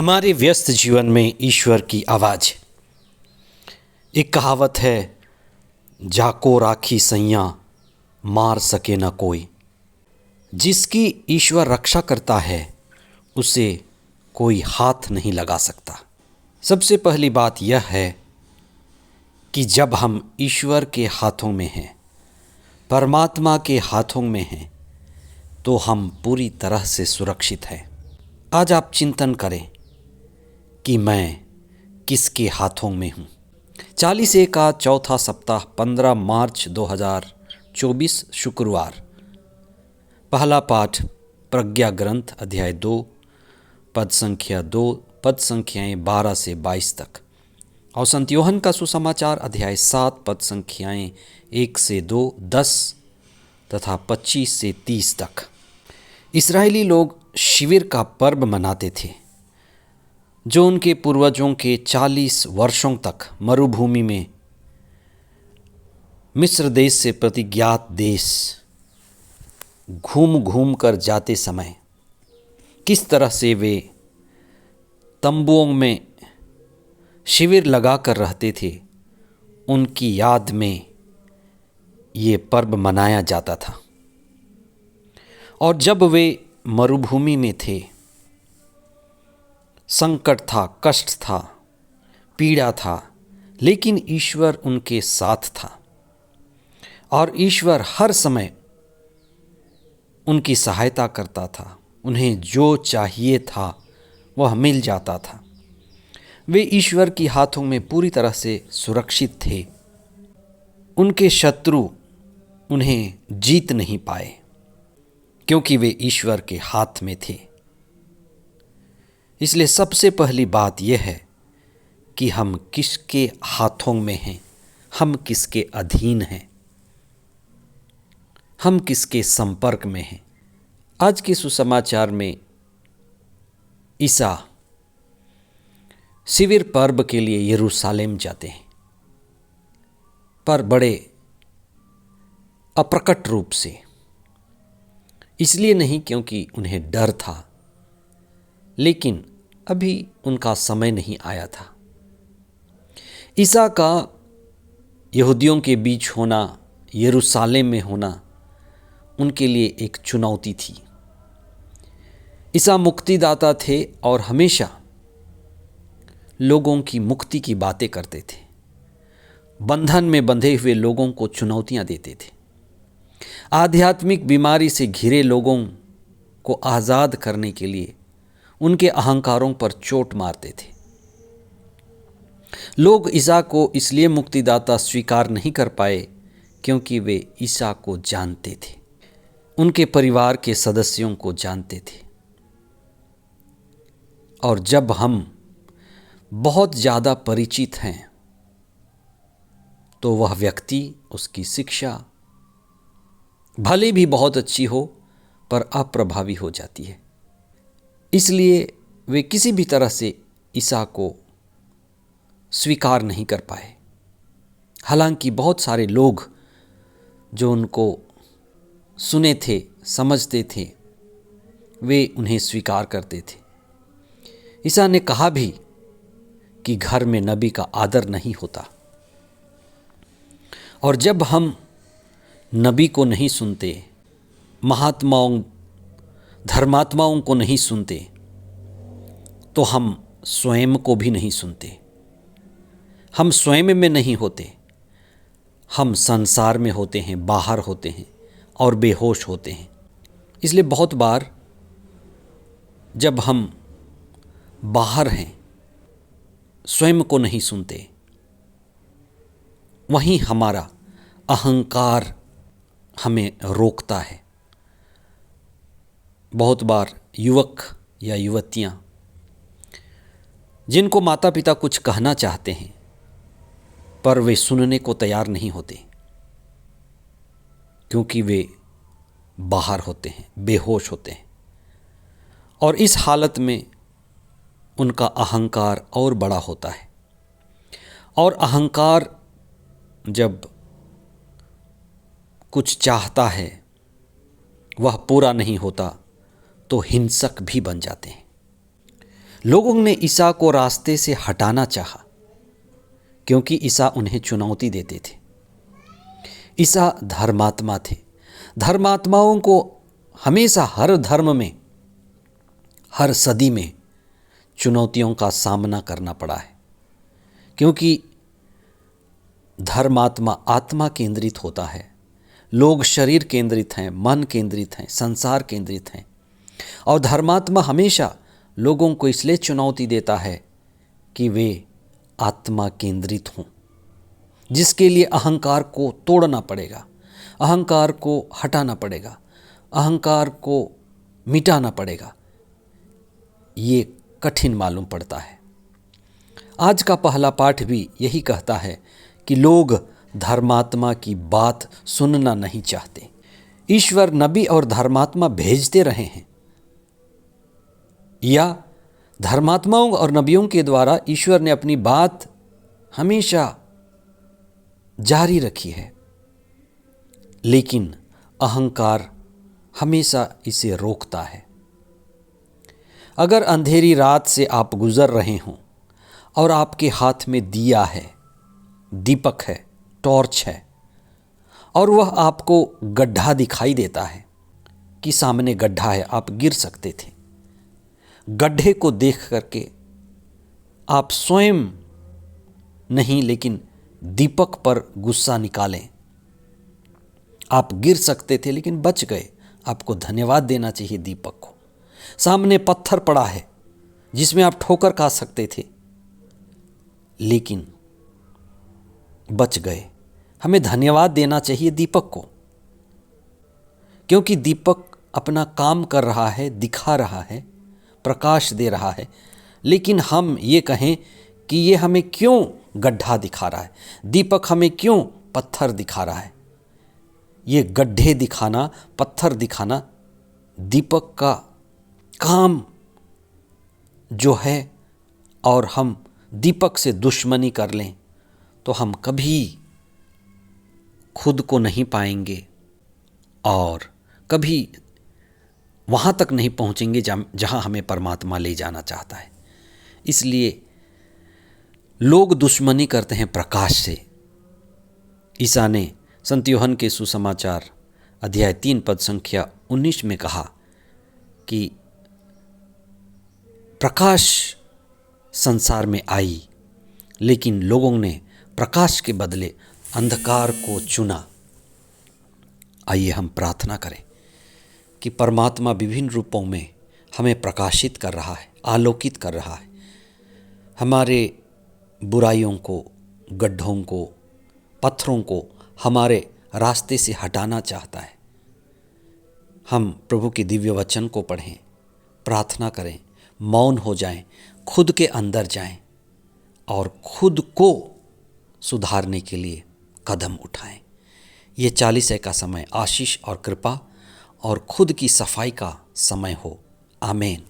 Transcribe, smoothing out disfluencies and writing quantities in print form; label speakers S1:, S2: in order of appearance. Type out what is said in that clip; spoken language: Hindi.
S1: हमारे व्यस्त जीवन में ईश्वर की आवाज़। एक कहावत है, जाको राखी सैया मार सके न कोई। जिसकी ईश्वर रक्षा करता है उसे कोई हाथ नहीं लगा सकता। सबसे पहली बात यह है कि जब हम ईश्वर के हाथों में हैं, परमात्मा के हाथों में हैं, तो हम पूरी तरह से सुरक्षित हैं। आज आप चिंतन करें कि मैं किसके हाथों में हूँ। 40A का चौथा सप्ताह 15 मार्च 2024 शुक्रवार। पहला पाठ प्रज्ञा ग्रंथ अध्याय 2 पद संख्या 2 पद संख्याएँ 12 से 22 तक और संत यूहन्ना का सुसमाचार अध्याय 7 पद संख्याएँ 1 से 2, 10 तथा 25 से 30 तक। इस्राएली लोग शिविर का पर्व मनाते थे जो उनके पूर्वजों के 40 वर्षों तक मरुभूमि में मिस्र देश से प्रतिज्ञात देश घूम घूम कर जाते समय किस तरह से वे तंबुओं में शिविर लगा कर रहते थे, उनकी याद में ये पर्व मनाया जाता था। और जब वे मरुभूमि में थे, संकट था, कष्ट था, पीड़ा था, लेकिन ईश्वर उनके साथ था और ईश्वर हर समय उनकी सहायता करता था। उन्हें जो चाहिए था वह मिल जाता था। वे ईश्वर की हाथों में पूरी तरह से सुरक्षित थे। उनके शत्रु उन्हें जीत नहीं पाए क्योंकि वे ईश्वर के हाथ में थे। इसलिए सबसे पहली बात यह है कि हम किसके हाथों में हैं, हम किसके अधीन हैं, हम किसके संपर्क में हैं। आज के सुसमाचार में ईसा शिविर पर्व के लिए यरूशलेम जाते हैं, पर बड़े अप्रकट रूप से। इसलिए नहीं क्योंकि उन्हें डर था, लेकिन अभी उनका समय नहीं आया था। ईसा का यहूदियों के बीच होना, यरूशलेम में होना उनके लिए एक चुनौती थी। ईसा मुक्तिदाता थे और हमेशा लोगों की मुक्ति की बातें करते थे। बंधन में बंधे हुए लोगों को चुनौतियां देते थे। आध्यात्मिक बीमारी से घिरे लोगों को आज़ाद करने के लिए उनके अहंकारों पर चोट मारते थे। लोग ईसा को इसलिए मुक्तिदाता स्वीकार नहीं कर पाए क्योंकि वे ईसा को जानते थे, उनके परिवार के सदस्यों को जानते थे। और जब हम बहुत ज़्यादा परिचित हैं तो वह व्यक्ति, उसकी शिक्षा भले भी बहुत अच्छी हो पर अप्रभावी हो जाती है। इसलिए वे किसी भी तरह से ईसा को स्वीकार नहीं कर पाए। हालांकि बहुत सारे लोग जो उनको सुने थे, समझते थे, वे उन्हें स्वीकार करते थे। ईसा ने कहा भी कि घर में नबी का आदर नहीं होता। और जब हम नबी को नहीं सुनते, महात्माओं, धर्मात्माओं को नहीं सुनते, तो हम स्वयं को भी नहीं सुनते। हम स्वयं में नहीं होते, हम संसार में होते हैं, बाहर होते हैं और बेहोश होते हैं। इसलिए बहुत बार जब हम बाहर हैं, स्वयं को नहीं सुनते, वहीं हमारा अहंकार हमें रोकता है। बहुत बार युवक या युवतियाँ जिनको माता पिता कुछ कहना चाहते हैं पर वे सुनने को तैयार नहीं होते क्योंकि वे बाहर होते हैं, बेहोश होते हैं। और इस हालत में उनका अहंकार और बड़ा होता है। और अहंकार जब कुछ चाहता है, वह पूरा नहीं होता तो हिंसक भी बन जाते हैं। लोगों ने ईसा को रास्ते से हटाना चाहा, क्योंकि ईसा उन्हें चुनौती देते थे। ईसा धर्मात्मा थे। धर्मात्माओं को हमेशा हर धर्म में, हर सदी में चुनौतियों का सामना करना पड़ा है, क्योंकि धर्मात्मा आत्मा केंद्रित होता है, लोग शरीर केंद्रित हैं, मन केंद्रित हैं, संसार केंद्रित हैं। और धर्मात्मा हमेशा लोगों को इसलिए चुनौती देता है कि वे आत्मा केंद्रित हों, जिसके लिए अहंकार को तोड़ना पड़ेगा, अहंकार को हटाना पड़ेगा, अहंकार को मिटाना पड़ेगा। ये कठिन मालूम पड़ता है। आज का पहला पाठ भी यही कहता है कि लोग धर्मात्मा की बात सुनना नहीं चाहते। ईश्वर नबी और धर्मात्मा भेजते रहे हैं, या धर्मात्माओं और नबियों के द्वारा ईश्वर ने अपनी बात हमेशा जारी रखी है, लेकिन अहंकार हमेशा इसे रोकता है। अगर अंधेरी रात से आप गुजर रहे हों और आपके हाथ में दिया है, दीपक है, टॉर्च है, और वह आपको गड्ढा दिखाई देता है कि सामने गड्ढा है, आप गिर सकते थे। गड्ढे को देख करके आप स्वयं नहीं, लेकिन दीपक पर गुस्सा निकालें। आप गिर सकते थे लेकिन बच गए, आपको धन्यवाद देना चाहिए दीपक को। सामने पत्थर पड़ा है जिसमें आप ठोकर खा सकते थे, लेकिन बच गए। हमें धन्यवाद देना चाहिए दीपक को, क्योंकि दीपक अपना काम कर रहा है, दिखा रहा है, प्रकाश दे रहा है। लेकिन हम ये कहें कि ये हमें क्यों गड्ढा दिखा रहा है, दीपक हमें क्यों पत्थर दिखा रहा है। ये गड्ढे दिखाना, पत्थर दिखाना दीपक का काम जो है, और हम दीपक से दुश्मनी कर लें तो हम कभी खुद को नहीं पाएंगे और कभी वहाँ तक नहीं पहुँचेंगे जहाँ हमें परमात्मा ले जाना चाहता है। इसलिए लोग दुश्मनी करते हैं प्रकाश से। ईसा ने संत यूहन्ना के सुसमाचार अध्याय 3 पद संख्या 19 में कहा कि प्रकाश संसार में आई, लेकिन लोगों ने प्रकाश के बदले अंधकार को चुना। आइए हम प्रार्थना करें कि परमात्मा विभिन्न रूपों में हमें प्रकाशित कर रहा है, आलोकित कर रहा है। हमारे बुराइयों को, गड्ढों को, पत्थरों को हमारे रास्ते से हटाना चाहता है। हम प्रभु के दिव्य वचन को पढ़ें, प्रार्थना करें, मौन हो जाएं, खुद के अंदर जाएं और खुद को सुधारने के लिए कदम उठाएं। ये 40 का समय आशीष और कृपा और खुद की सफाई का समय हो। आमीन।